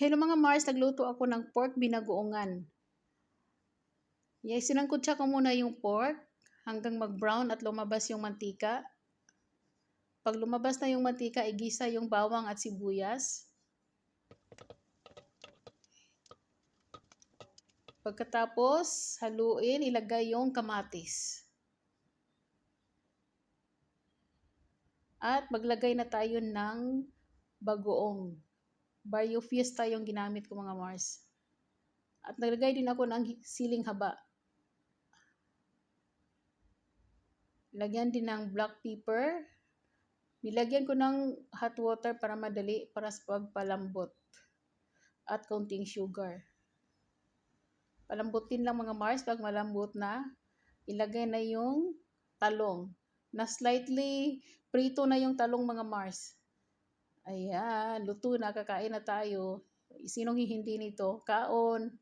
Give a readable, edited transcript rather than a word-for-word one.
Hello mga Mars, nagluto ako ng pork binagoongan. Yes, sinangkutsa ko muna yung pork hanggang mag-brown at lumabas yung mantika. Pag lumabas na yung mantika, igisa yung bawang at sibuyas. Pagkatapos, haluin, ilagay yung kamatis. At maglagay na tayo ng bagoong. Barrio Fiesta yung ginamit ko mga Mars. At naglagay din ako ng siling haba. Lagyan din ng black pepper. Nilagyan ko ng hot water para madali para sa pagpalambot. At kaunting sugar. Palambutin lang mga Mars. Pag malambot na, ilagay na yung talong. Na slightly prito na yung talong mga Mars. Ayan, luto na, kakain na tayo. Sinong hindi nito? Kaon!